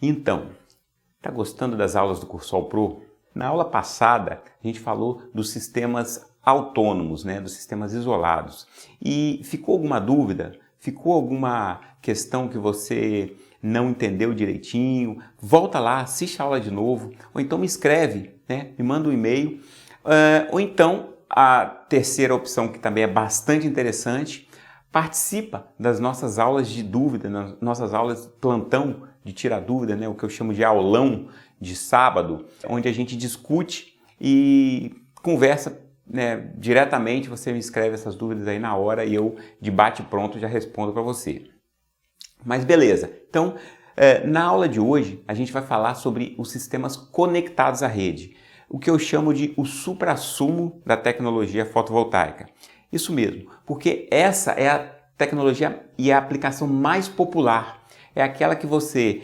Então, está gostando das aulas do Cursol Pro? Na aula passada, a gente falou dos sistemas autônomos, né, dos sistemas isolados. E ficou alguma dúvida? Ficou alguma questão que você não entendeu direitinho? Volta lá, assiste a aula de novo, ou então me escreve, né, me manda um e-mail. Ou então, a terceira opção, que também é bastante interessante, participa das nossas aulas de dúvida, nas nossas aulas plantão de tirar dúvida, né? O que eu chamo de aulão de sábado, onde a gente discute e conversa, né, diretamente. Você me escreve essas dúvidas aí na hora e eu, de bate pronto, já respondo para você. Mas beleza, então na aula de hoje a gente vai falar sobre os sistemas conectados à rede, o que eu chamo de o suprassumo da tecnologia fotovoltaica. Isso mesmo, porque essa é a tecnologia e a aplicação mais popular. É aquela que você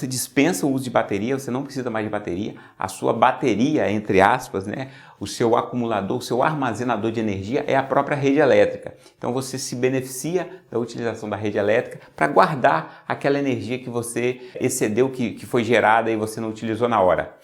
dispensa o uso de bateria, você não precisa mais de bateria, a sua bateria, entre aspas, né, o seu acumulador, o seu armazenador de energia é a própria rede elétrica. Então você se beneficia da utilização da rede elétrica para guardar aquela energia que você excedeu, que foi gerada e você não utilizou na hora.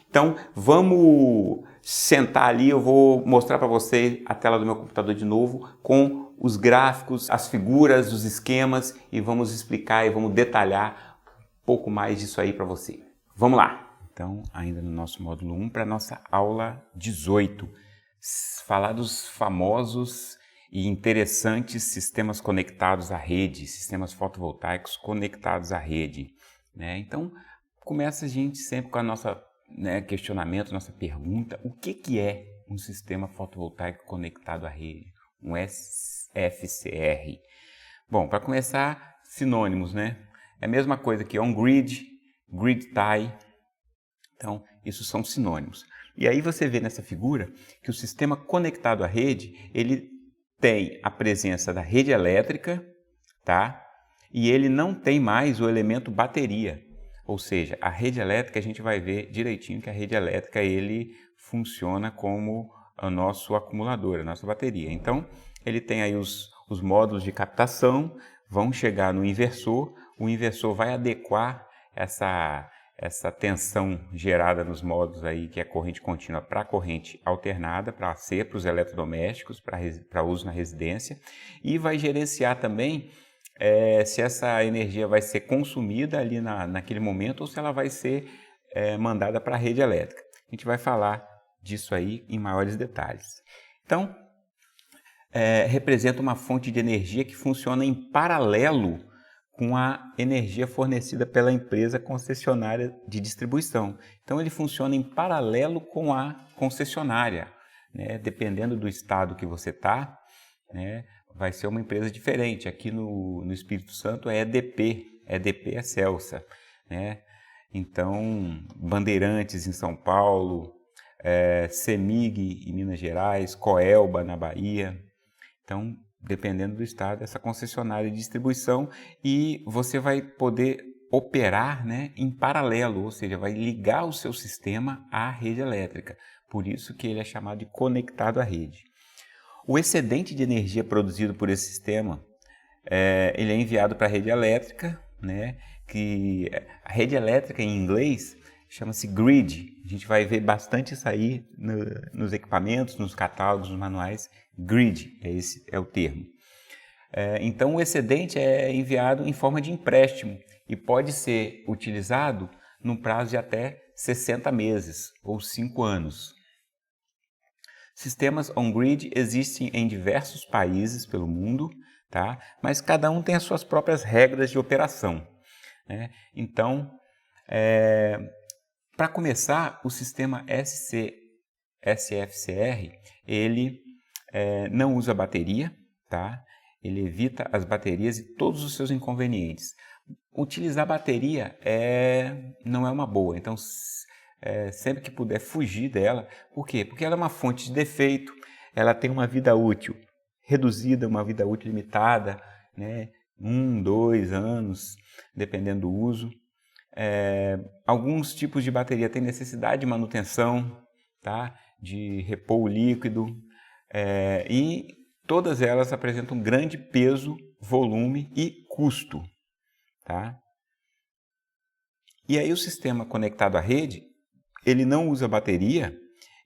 Então vamos sentar ali, eu vou mostrar para você a tela do meu computador de novo com os gráficos, as figuras, os esquemas e vamos explicar e vamos detalhar um pouco mais disso aí para você. Vamos lá! Então, ainda no nosso módulo 1, para a nossa aula 18, falar dos famosos e interessantes sistemas conectados à rede, sistemas fotovoltaicos conectados à rede, né? Então, começa a gente sempre com a nossa questionamento, nossa pergunta: o que é um sistema fotovoltaico conectado à rede, um SFCR? Bom, para começar, sinônimos, né? É a mesma coisa que on-grid, grid-tie. Então, isso são sinônimos. E aí você vê nessa figura que o sistema conectado à rede, ele tem a presença da rede elétrica, tá? E ele não tem mais o elemento bateria. Ou seja, a rede elétrica, a gente vai ver direitinho que a rede elétrica ele funciona como o nosso acumulador, a nossa bateria. Então, ele tem aí os módulos de captação, vão chegar no inversor, o inversor vai adequar essa tensão gerada nos módulos aí, que é corrente contínua, para a corrente alternada, para ser para os eletrodomésticos, para uso na residência, e vai gerenciar também se essa energia vai ser consumida ali naquele momento ou se ela vai ser mandada para a rede elétrica. A gente vai falar disso aí em maiores detalhes. Então, representa uma fonte de energia que funciona em paralelo com a energia fornecida pela empresa concessionária de distribuição. Então, ele funciona em paralelo com a concessionária, né? Dependendo do estado que você está, né? Vai ser uma empresa diferente. Aqui no Espírito Santo é EDP é Celsa, né? Então, Bandeirantes em São Paulo, CEMIG em Minas Gerais, Coelba na Bahia. Então, dependendo do estado, essa concessionária de distribuição, e você vai poder operar, né, em paralelo, ou seja, vai ligar o seu sistema à rede elétrica. Por isso que ele é chamado de conectado à rede. O excedente de energia produzido por esse sistema, ele é enviado para a rede elétrica, né, que a rede elétrica em inglês chama-se grid. A gente vai ver bastante isso aí nos equipamentos, nos catálogos, nos manuais. Grid, esse é o termo. Então o excedente é enviado em forma de empréstimo e pode ser utilizado num prazo de até 60 meses ou 5 anos. Sistemas on-grid existem em diversos países pelo mundo, tá? Mas cada um tem as suas próprias regras de operação, né? Então, para começar, o sistema SFCR, ele não usa bateria, tá? Ele evita as baterias e todos os seus inconvenientes. Utilizar bateria não é uma boa, então sempre que puder fugir dela. Por quê? Porque ela é uma fonte de defeito, ela tem uma vida útil reduzida, uma vida útil limitada, né? 1, 2 anos, dependendo do uso. Alguns tipos de bateria têm necessidade de manutenção, tá? De repor o líquido, e todas elas apresentam grande peso, volume e custo, tá? E aí o sistema conectado à rede, ele não usa bateria,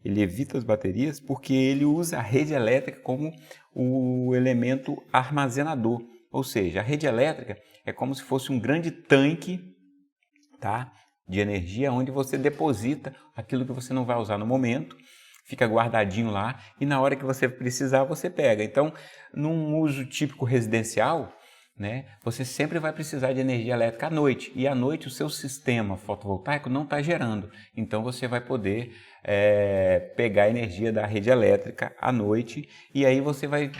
ele evita as baterias porque ele usa a rede elétrica como o elemento armazenador. Ou seja, a rede elétrica é como se fosse um grande tanque, tá, de energia onde você deposita aquilo que você não vai usar no momento, fica guardadinho lá e na hora que você precisar você pega. Então, num uso típico residencial, né, você sempre vai precisar de energia elétrica à noite e à noite o seu sistema fotovoltaico não está gerando. Então, você vai poder pegar a energia da rede elétrica à noite e aí você vai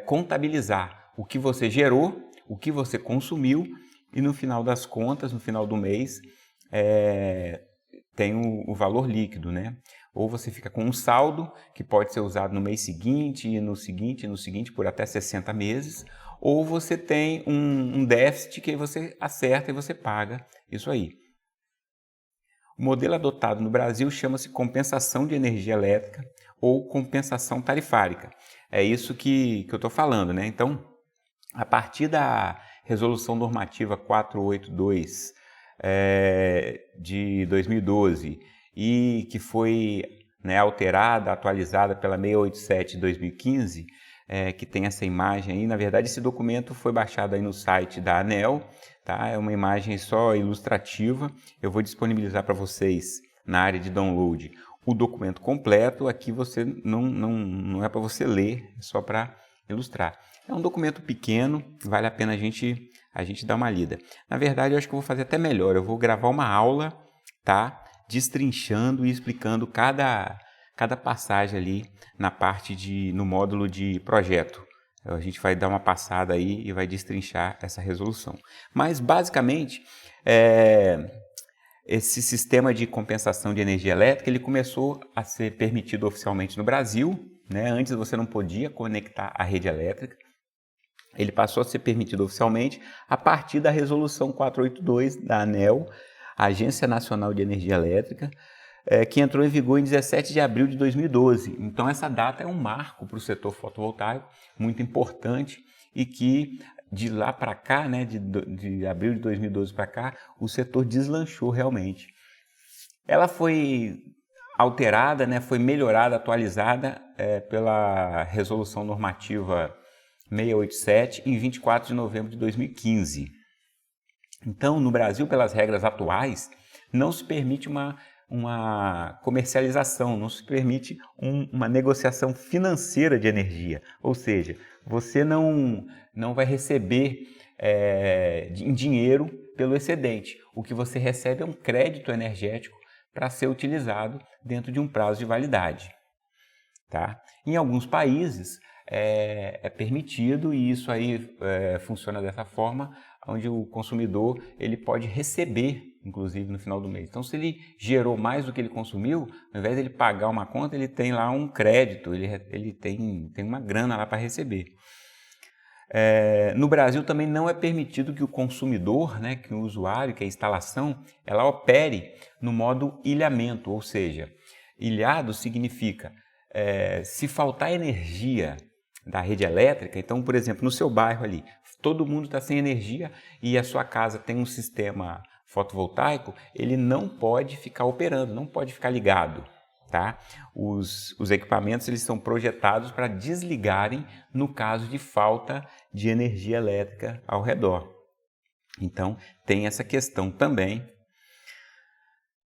contabilizar o que você gerou, o que você consumiu e no final das contas, no final do mês, tem o valor líquido, né? Ou você fica com um saldo que pode ser usado no mês seguinte, e no seguinte, e no seguinte, por até 60 meses, ou você tem um déficit que você acerta e você paga isso aí. O modelo adotado no Brasil chama-se compensação de energia elétrica ou compensação tarifárica. É isso que eu estou falando, né? Então, a partir da Resolução Normativa 482 de 2012 e que foi alterada, atualizada pela 687 de 2015, que tem essa imagem aí. Na verdade, esse documento foi baixado aí no site da ANEEL, tá? É uma imagem só ilustrativa. Eu vou disponibilizar para vocês na área de download o documento completo. Aqui você não é para você ler, é só para ilustrar. É um documento pequeno, vale a pena a gente dar uma lida. Na verdade, eu acho que eu vou fazer até melhor. Eu vou gravar uma aula, tá? Destrinchando e explicando cada passagem ali no módulo de projeto. A gente vai dar uma passada aí e vai destrinchar essa resolução. Mas, basicamente, esse sistema de compensação de energia elétrica ele começou a ser permitido oficialmente no Brasil, né? Antes você não podia conectar a rede elétrica. Ele passou a ser permitido oficialmente a partir da Resolução 482 da ANEEL, Agência Nacional de Energia Elétrica, que entrou em vigor em 17 de abril de 2012. Então, essa data é um marco para o setor fotovoltaico, muito importante, e que de lá para cá, né, de abril de 2012 para cá, o setor deslanchou realmente. Ela foi alterada, né, foi melhorada, atualizada pela Resolução Normativa 687 em 24 de novembro de 2015. Então, no Brasil, pelas regras atuais, não se permite uma comercialização, não se permite uma negociação financeira de energia. Ou seja, você não vai receber em dinheiro pelo excedente. O que você recebe é um crédito energético para ser utilizado dentro de um prazo de validade. Tá? Em alguns países é permitido e isso aí funciona dessa forma, onde o consumidor ele pode receber, inclusive, no final do mês. Então, se ele gerou mais do que ele consumiu, ao invés de ele pagar uma conta, ele tem lá um crédito, ele tem uma grana lá para receber. No Brasil também não é permitido que o consumidor, né, que o usuário, que a instalação, ela opere no modo ilhamento, ou seja, ilhado significa se faltar energia da rede elétrica, então, por exemplo, no seu bairro ali, todo mundo está sem energia e a sua casa tem um sistema fotovoltaico, ele não pode ficar operando, não pode ficar ligado. Tá? Os equipamentos eles são projetados para desligarem no caso de falta de energia elétrica ao redor. Então, tem essa questão também.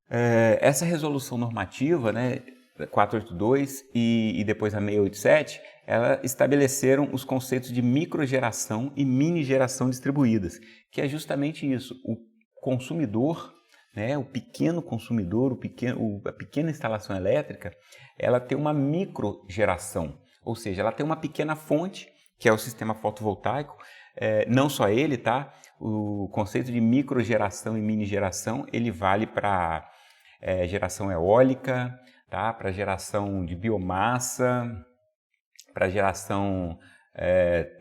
Essa resolução normativa, né, 482 e depois a 687, elas estabeleceram os conceitos de microgeração e mini-geração distribuídas, que é justamente isso, o consumidor, né, o pequeno consumidor, a pequena instalação elétrica, ela tem uma microgeração, ou seja, ela tem uma pequena fonte, que é o sistema fotovoltaico, não só ele, tá? O conceito de microgeração e mini-geração, ele vale para geração eólica, tá? Para geração de biomassa, para geração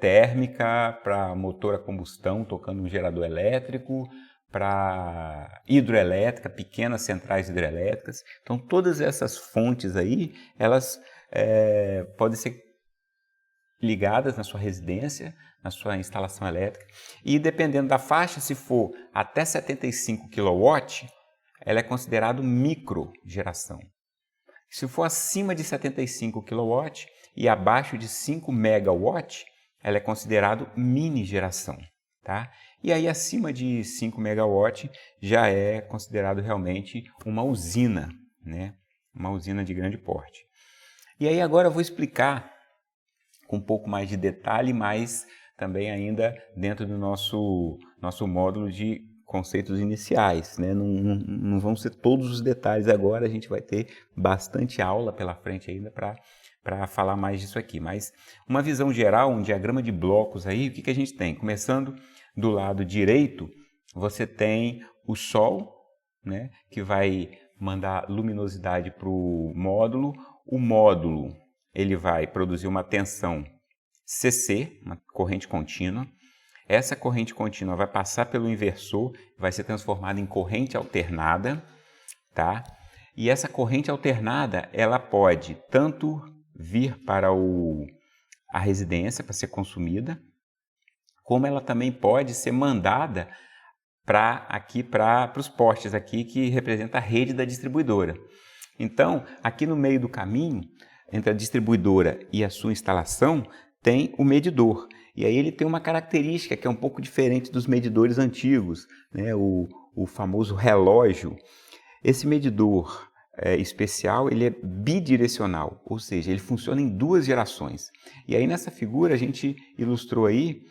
térmica, para motor a combustão tocando um gerador elétrico, para hidroelétrica, pequenas centrais hidrelétricas. Então, todas essas fontes aí, elas podem ser ligadas na sua residência, na sua instalação elétrica, e dependendo da faixa, se for até 75 kW, ela é considerada microgeração. Se for acima de 75 kW e abaixo de 5 MW, ela é considerada mini geração, tá? E aí acima de 5 MW já é considerado realmente uma usina, né? Uma usina de grande porte. E aí agora eu vou explicar com um pouco mais de detalhe, mas também ainda dentro do nosso módulo de conceitos iniciais, né? Não vão ser todos os detalhes agora, a gente vai ter bastante aula pela frente ainda para falar mais disso aqui. Mas uma visão geral, um diagrama de blocos aí, o que a gente tem? Começando do lado direito, você tem o Sol, né? Que vai mandar luminosidade para o módulo. O módulo ele vai produzir uma tensão CC, uma corrente contínua. Essa corrente contínua vai passar pelo inversor, vai ser transformada em corrente alternada, tá? E essa corrente alternada, ela pode tanto vir para a residência para ser consumida, como ela também pode ser mandada para os postes aqui que representa a rede da distribuidora. Então, aqui no meio do caminho, entre a distribuidora e a sua instalação, tem o medidor. E aí ele tem uma característica que é um pouco diferente dos medidores antigos, né? O famoso relógio. Esse medidor especial ele é bidirecional, ou seja, ele funciona em duas gerações. E aí nessa figura a gente ilustrou aí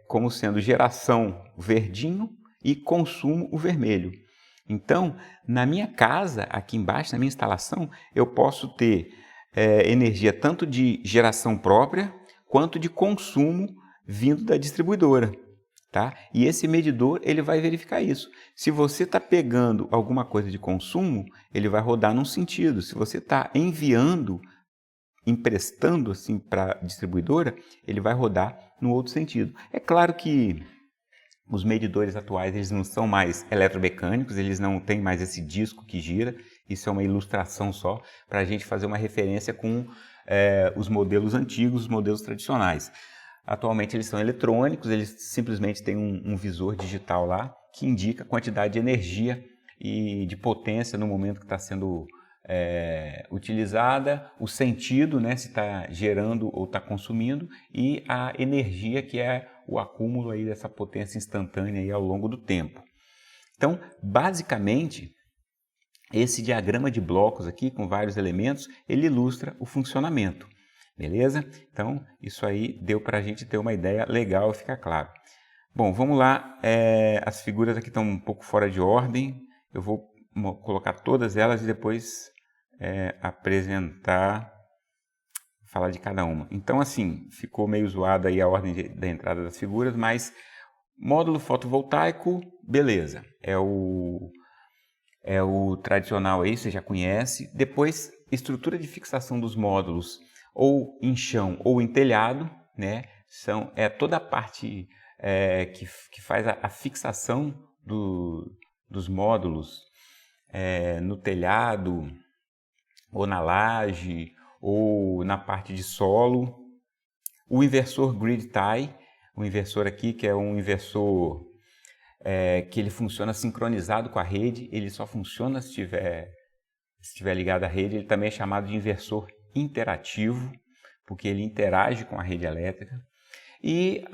como sendo geração verdinho e consumo o vermelho. Então, na minha casa, aqui embaixo, na minha instalação, eu posso ter energia tanto de geração própria, quanto de consumo vindo da distribuidora, tá? E esse medidor ele vai verificar isso. Se você está pegando alguma coisa de consumo, ele vai rodar num sentido. Se você está enviando, emprestando assim para a distribuidora, ele vai rodar no outro sentido. É claro que os medidores atuais eles não são mais eletromecânicos, eles não têm mais esse disco que gira. Isso é uma ilustração só para a gente fazer uma referência com os modelos antigos, os modelos tradicionais. Atualmente eles são eletrônicos, eles simplesmente têm um visor digital lá que indica a quantidade de energia e de potência no momento que está sendo utilizada, o sentido, né, se está gerando ou está consumindo, e a energia que é o acúmulo aí dessa potência instantânea aí ao longo do tempo. Então, basicamente, esse diagrama de blocos aqui, com vários elementos, ele ilustra o funcionamento, beleza? Então, isso aí deu para a gente ter uma ideia legal, fica claro. Bom, vamos lá, as figuras aqui estão um pouco fora de ordem, eu vou colocar todas elas e depois falar de cada uma. Então, assim, ficou meio zoada aí a ordem da entrada das figuras, mas módulo fotovoltaico, beleza, é o tradicional aí, você já conhece. Depois, estrutura de fixação dos módulos ou em chão ou em telhado, né? É toda a parte que faz a fixação dos módulos no telhado ou na laje ou na parte de solo. O inversor grid tie, o inversor aqui que é um inversor que ele funciona sincronizado com a rede, ele só funciona se estiver ligado à rede. Ele também é chamado de inversor interativo, porque ele interage com a rede elétrica. E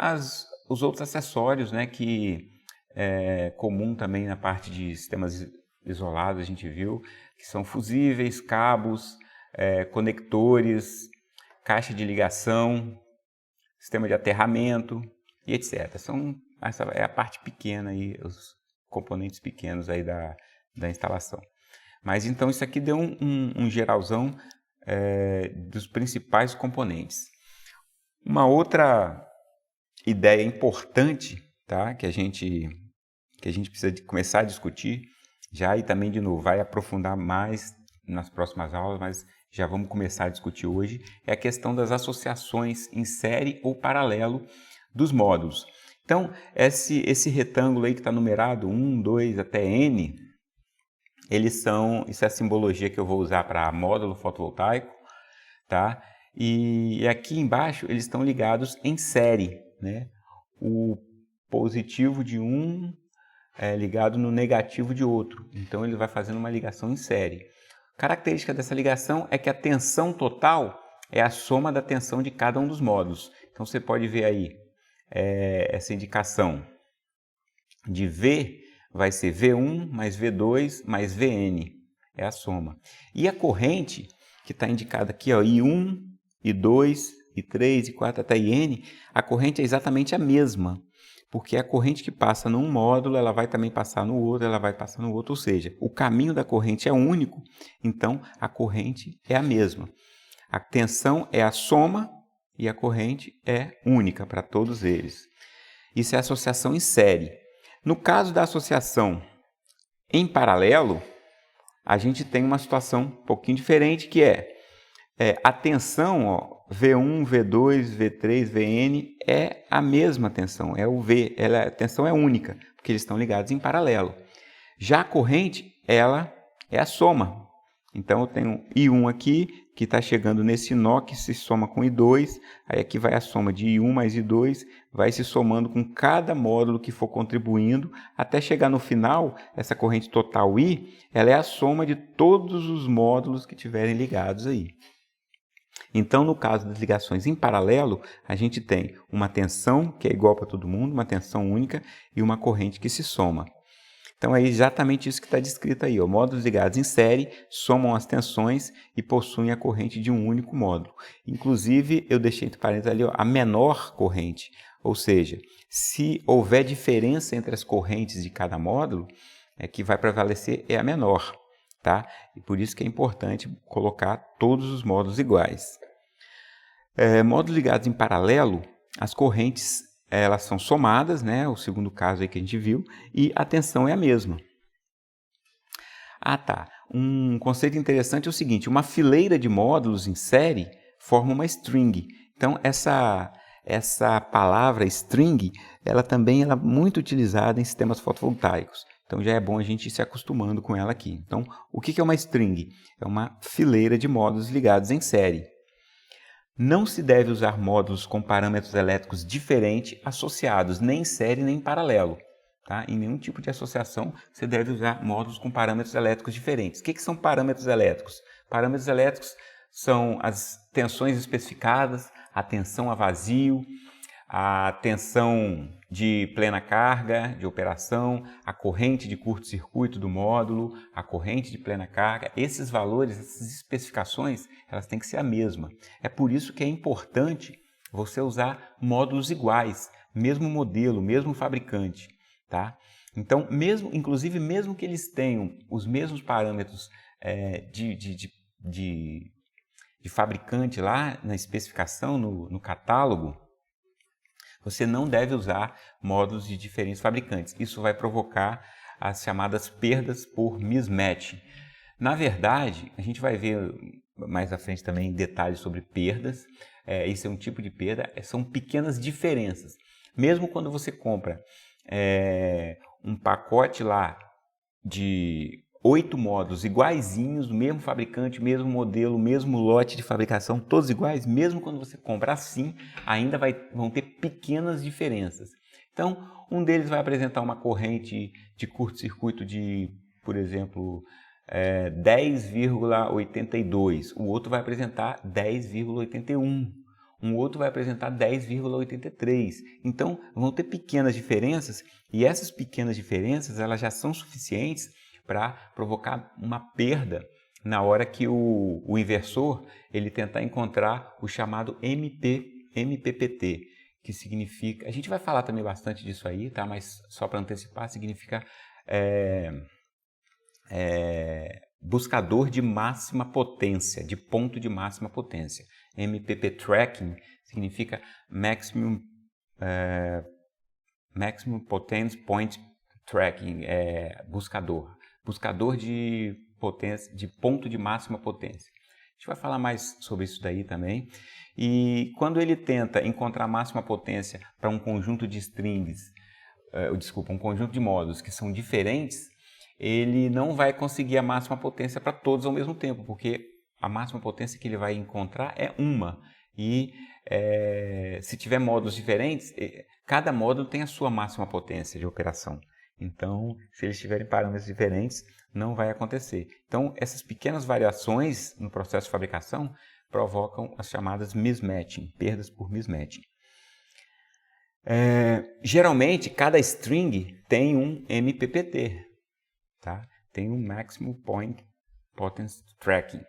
os outros acessórios, né, que é comum também na parte de sistemas isolados, a gente viu, que são fusíveis, cabos, conectores, caixa de ligação, sistema de aterramento e etc. Essa é a parte pequena aí, os componentes pequenos aí da instalação. Mas então isso aqui deu um geralzão dos principais componentes. Uma outra ideia importante, tá, que a gente precisa começar a discutir já, e também de novo vai aprofundar mais nas próximas aulas, mas já vamos começar a discutir hoje, é a questão das associações em série ou paralelo dos módulos. Então, esse retângulo aí que está numerado 1, 2 até N, isso é a simbologia que eu vou usar para módulo fotovoltaico, tá? E aqui embaixo eles estão ligados em série, né? O positivo de um é ligado no negativo de outro. Então ele vai fazendo uma ligação em série. Característica dessa ligação é que a tensão total é a soma da tensão de cada um dos módulos. Então você pode ver aí essa indicação de V vai ser V1 mais V2 mais Vn. É a soma. E a corrente, que está indicada aqui, ó, I1, I2, I3, I4 até IN, a corrente é exatamente a mesma. Porque a corrente que passa num módulo, ela vai também passar no outro, ela vai passar no outro. Ou seja, o caminho da corrente é único, então a corrente é a mesma. A tensão é a soma e a corrente é única para todos eles. Isso é associação em série. No caso da associação em paralelo, a gente tem uma situação um pouquinho diferente, que é a tensão, ó, V1, V2, V3, Vn, é a mesma tensão, é o V, a tensão é única, porque eles estão ligados em paralelo. Já a corrente, ela é a soma. Então eu tenho I1 aqui, que está chegando nesse nó, que se soma com I2, aí aqui vai a soma de I1 mais I2, vai se somando com cada módulo que for contribuindo, até chegar no final, essa corrente total I, ela é a soma de todos os módulos que estiverem ligados aí. Então, no caso das ligações em paralelo, a gente tem uma tensão que é igual para todo mundo, uma tensão única e uma corrente que se soma. Então, é exatamente isso que está descrito aí. Ó. Módulos ligados em série somam as tensões e possuem a corrente de um único módulo. Inclusive, eu deixei entre parênteses ali, ó, a menor corrente. Ou seja, se houver diferença entre as correntes de cada módulo, que vai prevalecer é a menor. Tá? E por isso que é importante colocar todos os módulos iguais. Módulos ligados em paralelo, as correntes elas são somadas, né? O segundo caso aí que a gente viu, e a tensão é a mesma. Tá. Um conceito interessante é o seguinte, uma fileira de módulos em série forma uma string. Então, essa palavra string, ela também é muito utilizada em sistemas fotovoltaicos. Então, já é bom a gente ir se acostumando com ela aqui. Então, o que é uma string? É uma fileira de módulos ligados em série. Não se deve usar módulos com parâmetros elétricos diferentes associados, nem em série nem em paralelo. Tá? Em nenhum tipo de associação você deve usar módulos com parâmetros elétricos diferentes. O que são parâmetros elétricos? Parâmetros elétricos são as tensões especificadas, a tensão a vazio, a tensão de plena carga de operação, a corrente de curto-circuito do módulo, a corrente de plena carga. Esses valores, essas especificações, elas têm que ser a mesma. É por isso que é importante você usar módulos iguais, mesmo modelo, mesmo fabricante. Tá? Então, inclusive, mesmo que eles tenham os mesmos parâmetros de fabricante lá na especificação, no catálogo, você não deve usar módulos de diferentes fabricantes. Isso vai provocar as chamadas perdas por mismatch. Na verdade, a gente vai ver mais à frente também detalhes sobre perdas. Isso é um tipo de perda, são pequenas diferenças. Mesmo quando você compra um pacote lá de 8 módulos iguaizinhos, do mesmo fabricante, mesmo modelo, mesmo lote de fabricação, todos iguais, mesmo quando você compra assim, ainda vão ter pequenas diferenças. Então, um deles vai apresentar uma corrente de curto-circuito de, por exemplo, 10,82, o outro vai apresentar 10,81. Um outro vai apresentar 10,83. Então, vão ter pequenas diferenças e essas pequenas diferenças elas já são suficientes para provocar uma perda na hora que o inversor ele tentar encontrar o chamado MPPT, que significa... A gente vai falar também bastante disso aí, tá? Mas só para antecipar, significa buscador de máxima potência, de ponto de máxima potência. MPP Tracking significa Maximum Potence Point Tracking, buscador de potência, de ponto de máxima potência. A gente vai falar mais sobre isso daí também. E quando ele tenta encontrar a máxima potência para um conjunto de strings, um conjunto de módulos que são diferentes, ele não vai conseguir a máxima potência para todos ao mesmo tempo, porque a máxima potência que ele vai encontrar é uma. E se tiver módulos diferentes, cada módulo tem a sua máxima potência de operação. Então, se eles tiverem parâmetros diferentes, não vai acontecer. Então, essas pequenas variações no processo de fabricação provocam as chamadas mismatching, perdas por mismatching. Geralmente, cada string tem um MPPT, tá? Tem um Maximum Point Potence Tracking.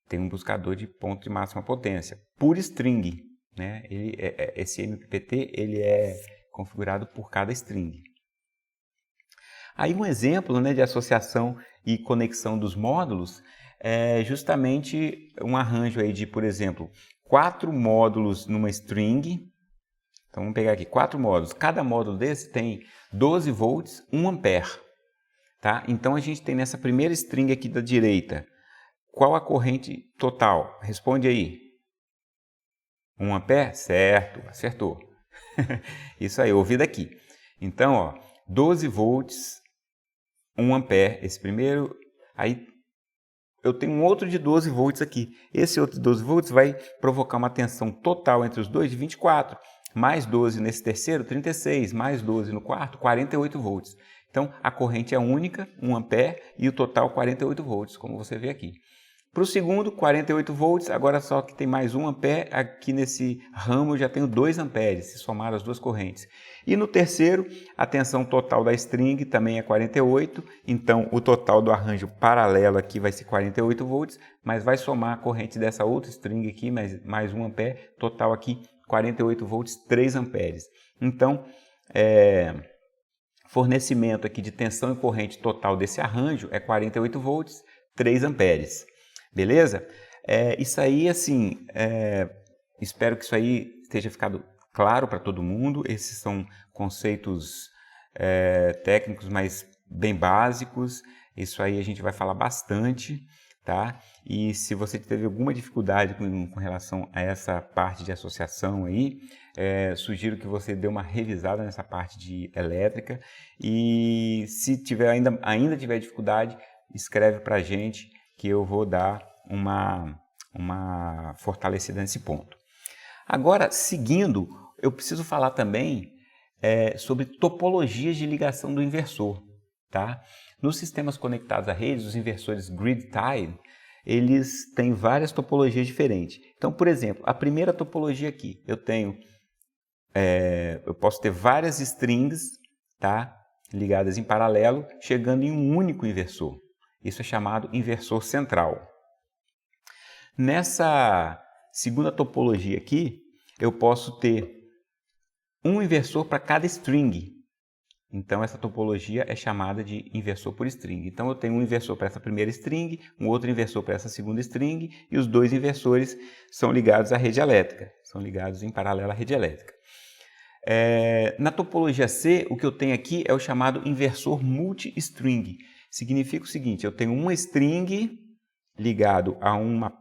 Tem um buscador de ponto de máxima potência, por string, né? Esse MPPT ele é configurado por cada string. Aí um exemplo, né, de associação e conexão dos módulos é justamente um arranjo aí de, por exemplo, 4 módulos numa string. Então vamos pegar aqui 4 módulos. Cada módulo desse tem 12 volts, 1 ampere. Tá? Então a gente tem nessa primeira string aqui da direita, qual a corrente total? Responde aí. 1 ampere? Certo, acertou. Isso aí, ouvi daqui. Então, ó, 12 volts, 1 ampere, esse primeiro. Aí eu tenho um outro de 12 volts aqui. Esse outro de 12 volts vai provocar uma tensão total entre os dois de 24. Mais 12 nesse terceiro, 36. Mais 12 no quarto, 48 volts. Então, a corrente é única, 1 ampere, e o total 48 volts, como você vê aqui. Para o segundo, 48 volts, agora só que tem mais 1 ampere, aqui nesse ramo eu já tenho 2 amperes, se somar as duas correntes. E no terceiro, a tensão total da string também é 48, então o total do arranjo paralelo aqui vai ser 48 volts, mas vai somar a corrente dessa outra string aqui, mais 1 ampere, total aqui 48 volts, 3 amperes. Então, fornecimento aqui de tensão e corrente total desse arranjo é 48 volts, 3 amperes. Beleza? Isso aí, assim, espero que isso aí esteja ficado claro para todo mundo. Esses são conceitos técnicos, mas bem básicos. Isso aí a gente vai falar bastante, tá? E se você teve alguma dificuldade com relação a essa parte de associação aí, sugiro que você dê uma revisada nessa parte de elétrica. E se tiver ainda tiver dificuldade, escreve para a gente, que eu vou dar uma fortalecida nesse ponto. Agora, seguindo, eu preciso falar também sobre topologias de ligação do inversor. Tá? Nos sistemas conectados à rede, os inversores grid-tied, eles têm várias topologias diferentes. Então, por exemplo, a primeira topologia aqui, eu posso ter várias strings, tá, ligadas em paralelo, chegando em um único inversor. Isso é chamado inversor central. Nessa segunda topologia aqui, eu posso ter um inversor para cada string. Então, essa topologia é chamada de inversor por string. Então, eu tenho um inversor para essa primeira string, um outro inversor para essa segunda string, e os dois inversores são ligados à rede elétrica, são ligados em paralelo à rede elétrica. Na topologia C, o que eu tenho aqui é o chamado inversor multi-string. Significa o seguinte, eu tenho uma string ligado a uma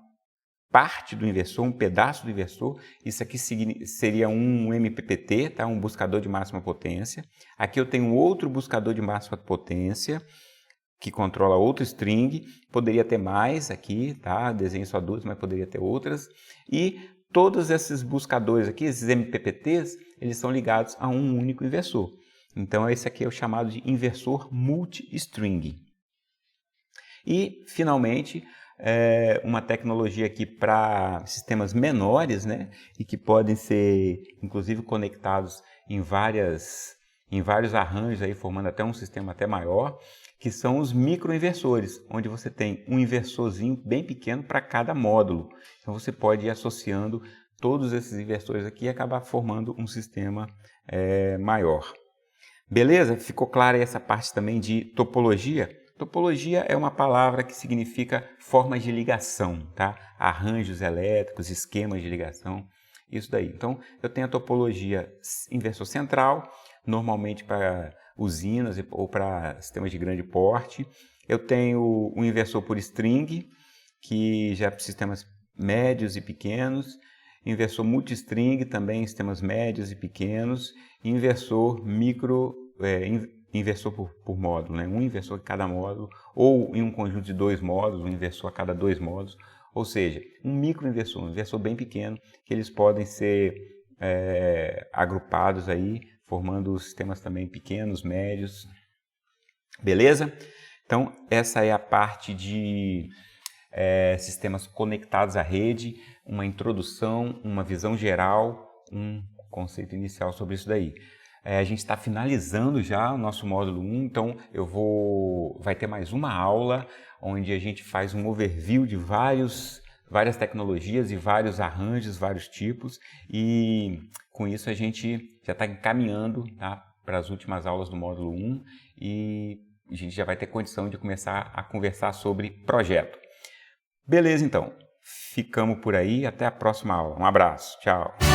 parte do inversor, um pedaço do inversor. Isso aqui seria um MPPT, tá? Um buscador de máxima potência. Aqui eu tenho outro buscador de máxima potência, que controla outro string. Poderia ter mais aqui, tá? Desenho só duas, mas poderia ter outras. E todos esses buscadores aqui, esses MPPTs, eles são ligados a um único inversor. Então, esse aqui é o chamado de inversor multi-string. E, finalmente, uma tecnologia aqui para sistemas menores, né? E que podem ser, inclusive, conectados em vários arranjos, aí, formando até um sistema até maior, que são os microinversores, onde você tem um inversorzinho bem pequeno para cada módulo. Então, você pode ir associando todos esses inversores aqui e acabar formando um sistema maior. Beleza? Ficou clara essa parte também de topologia? Topologia é uma palavra que significa formas de ligação, tá? Arranjos elétricos, esquemas de ligação, isso daí. Então, eu tenho a topologia inversor central, normalmente para usinas ou para sistemas de grande porte. Eu tenho um inversor por string, que já é para sistemas médios e pequenos. Inversor multistring, também em sistemas médios e pequenos. Inversor inversor por módulo, né? Um inversor em cada módulo, ou em um conjunto de 2 módulos, um inversor a cada 2 módulos, ou seja, um microinversor, um inversor bem pequeno, que eles podem ser agrupados aí, formando sistemas também pequenos, médios, beleza? Então, essa é a parte de sistemas conectados à rede, uma introdução, uma visão geral, um conceito inicial sobre isso daí. A gente está finalizando já o nosso módulo 1, então vai ter mais uma aula onde a gente faz um overview de várias tecnologias e vários arranjos, vários tipos, e com isso a gente já está encaminhando, tá, para as últimas aulas do módulo 1 e a gente já vai ter condição de começar a conversar sobre projeto. Beleza, então. Ficamos por aí. Até a próxima aula. Um abraço. Tchau.